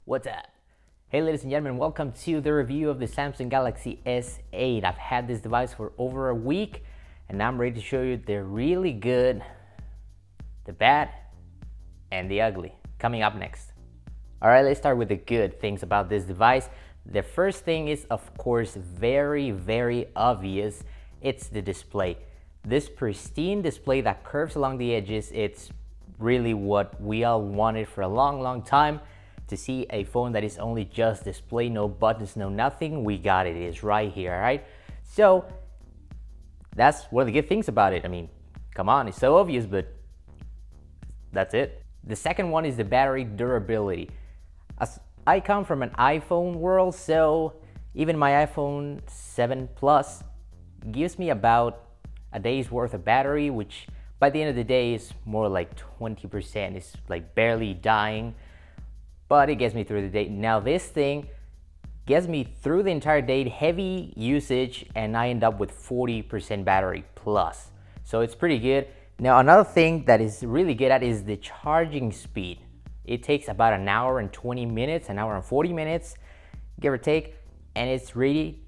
What's up? Hey ladies and gentlemen, welcome to the review of the Samsung Galaxy S8. I've had this device for over a week and I'm ready to show you the really good, the bad, and the ugly. Coming up next. Alright, let's start with the good things about this device. The first thing is, of course, very obvious. It's the display. This pristine display that curves along the edges, it's really what we all wanted for a long time. To see a phone that is only just display, no buttons, no nothing, we got it. It is right here, right? So that's one of the good things about it. I mean, come on, it's so obvious, but that's it. The second one is the battery durability. As I come from an iPhone world, so even my iPhone 7 Plus gives me about a day's worth of battery, which by the end of the day is more like 20%. It's like barely dying, but it gets me through the day. Now this thing gets me through the entire day, heavy usage, and I end up with 40% battery plus. So it's pretty good. Now another thing that is really good at is the charging speed. It takes about an hour and 20 minutes, an hour and 40 minutes, give or take, and it's really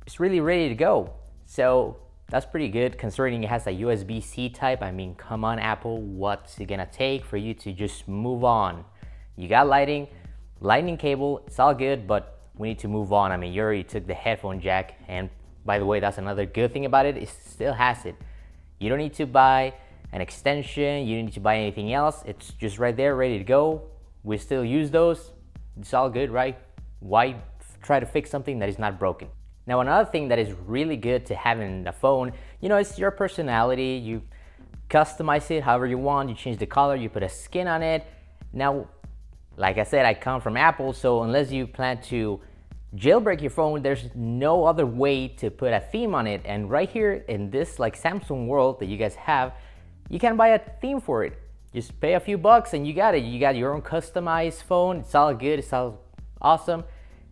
ready to go. So that's pretty good considering it has a USB-C type. I mean, come on Apple, what's it gonna take for you to just move on? You got lightning cable, it's all good, but we need to move on. I mean, you already took the headphone jack, and by the way, that's another good thing about it, it still has it. You don't need to buy an extension, you don't need to buy anything else, it's just right there, ready to go. We still use those, it's all good, right? Why try to fix something that is not broken? Now, another thing that is really good to have in a phone, you know, it's your personality. You customize it however you want, you change the color, you put a skin on it. Now, like I said, I come from Apple, so unless you plan to jailbreak your phone, there's no other way to put a theme on it. And right here in this like Samsung world that you guys have, you can buy a theme for it. Just pay a few bucks and you got it. You got your own customized phone. It's all good, it's all awesome.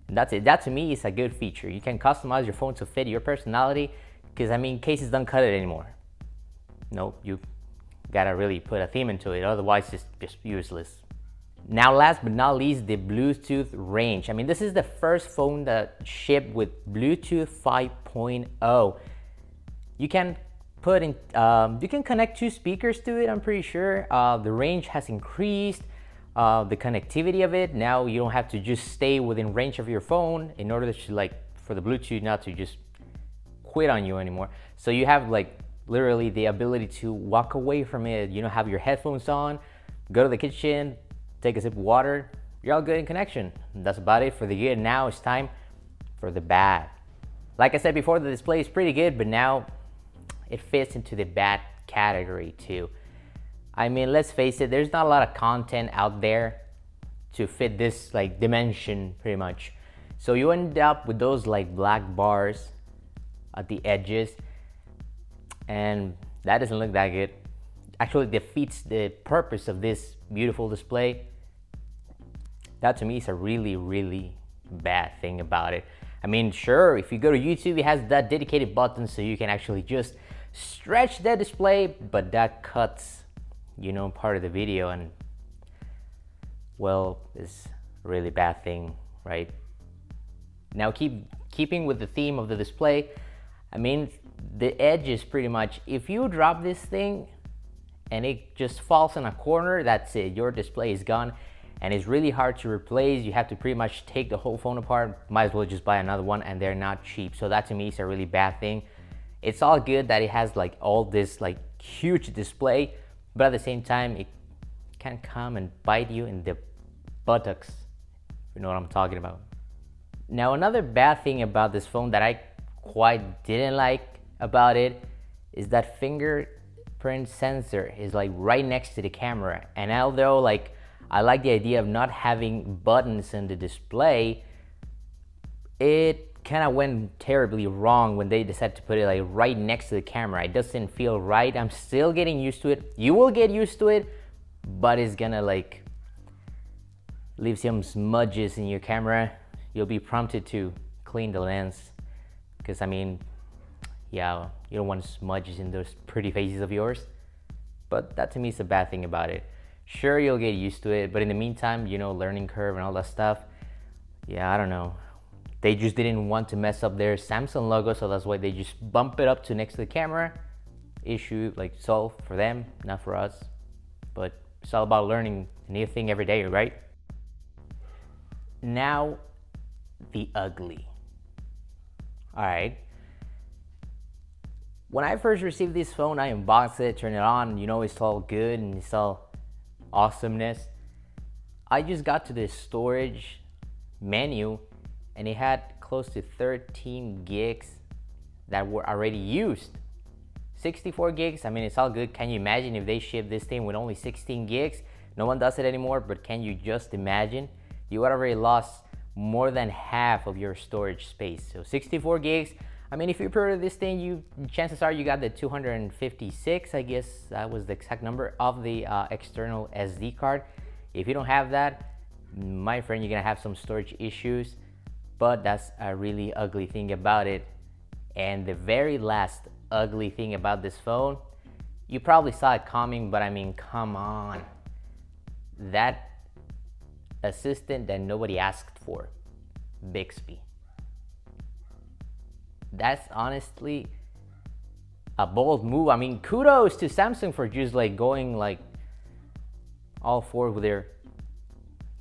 And that's it. That to me is a good feature. You can customize your phone to fit your personality, because I mean, cases don't cut it anymore. No, you gotta really put a theme into it, otherwise it's just useless. Now, last but not least, the Bluetooth range. I mean, this is the first phone that shipped with Bluetooth 5.0. You can put in, you can connect two speakers to it, I'm pretty sure. The range has increased, the connectivity of it. Now you don't have to just stay within range of your phone in order to like, for the Bluetooth not to just quit on you anymore. So you have like literally the ability to walk away from it, you know, have your headphones on, go to the kitchen, take a sip of water, you're all good in connection. That's about it for the good. Now it's time for the bad. Like I said before, the display is pretty good, but now it fits into the bad category too. I mean, let's face it, there's not a lot of content out there to fit this like dimension pretty much. So you end up with those like black bars at the edges, and that doesn't look that good. Actually defeats the purpose of this beautiful display. That to me is a really bad thing about it. I mean, sure, if you go to YouTube, it has that dedicated button so you can actually just stretch the display, but that cuts, you know, part of the video, and well, it's a really bad thing, right? Now, keeping with the theme of the display, I mean, the edge is pretty much, if you drop this thing and it just falls in a corner, that's it, your display is gone, and it's really hard to replace. You have to pretty much take the whole phone apart. Might as well just buy another one, and they're not cheap. So that to me is a really bad thing. It's all good that it has like all this like huge display, but at the same time it can come and bite you in the buttocks, you know what I'm talking about. Now, another bad thing about this phone that I quite didn't like about it is that fingerprint sensor is like right next to the camera. And although like I like the idea of not having buttons in the display, it kind of went terribly wrong when they decided to put it like right next to the camera. It doesn't feel right. I'm still getting used to it. You will get used to it, but it's gonna like leave some smudges in your camera. You'll be prompted to clean the lens, because I mean, yeah, you don't want smudges in those pretty faces of yours. But that to me is a bad thing about it. Sure, you'll get used to it, but in the meantime, you know, learning curve and all that stuff, yeah, I don't know. They just didn't want to mess up their Samsung logo, so that's why they just bump it up to next to the camera. Issue like solved for them, not for us. But it's all about learning a new thing every day, right? Now, the ugly. All right. When I first received this phone, I unboxed it, turned it on, you know, it's all good and it's all awesomeness. I just got to the storage menu and it had close to 13 gigs that were already used. 64 gigs, I mean, it's all good. Can you imagine if they ship this thing with only 16 gigs? No one does it anymore, but can you just imagine? You would already lost more than half of your storage space. So 64 gigs, I mean, if you pre-order this thing, chances are you got the 256, I guess that was the exact number of the external SD card. If you don't have that, my friend, you're gonna have some storage issues, but that's a really ugly thing about it. And the very last ugly thing about this phone, you probably saw it coming, but I mean, come on. That assistant that nobody asked for, Bixby. That's honestly a bold move. I mean, kudos to Samsung for just like going like all forward with their,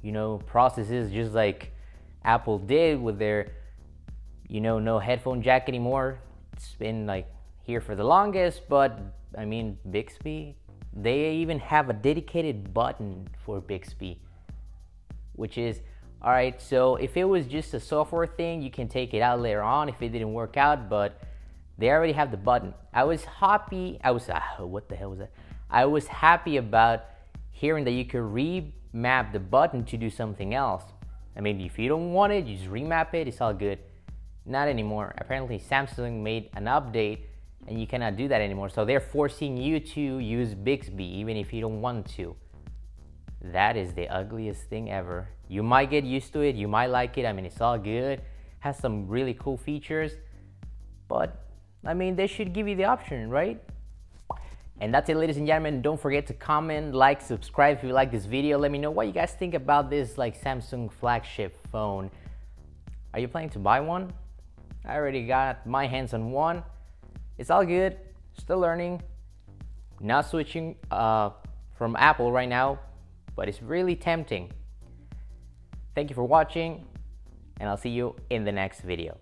you know, processes, just like Apple did with their, you know, no headphone jack anymore. It's been like here for the longest, but I mean, Bixby, they even have a dedicated button for Bixby, which is, all right, so if it was just a software thing, you can take it out later on if it didn't work out, but they already have the button. I was happy, what the hell was that? I was happy about hearing that you could remap the button to do something else. I mean, if you don't want it, you just remap it, it's all good. Not anymore. Apparently Samsung made an update and you cannot do that anymore. So they're forcing you to use Bixby even if you don't want to. That is the ugliest thing ever. You might get used to it, you might like it, I mean, it's all good. Has some really cool features, but I mean, they should give you the option, right? And that's it, ladies and gentlemen. Don't forget to comment, like, subscribe if you like this video. Let me know what you guys think about this like Samsung flagship phone. Are you planning to buy one? I already got my hands on one. It's all good, still learning. Not switching from Apple right now, but it's really tempting. Thank you for watching, and I'll see you in the next video.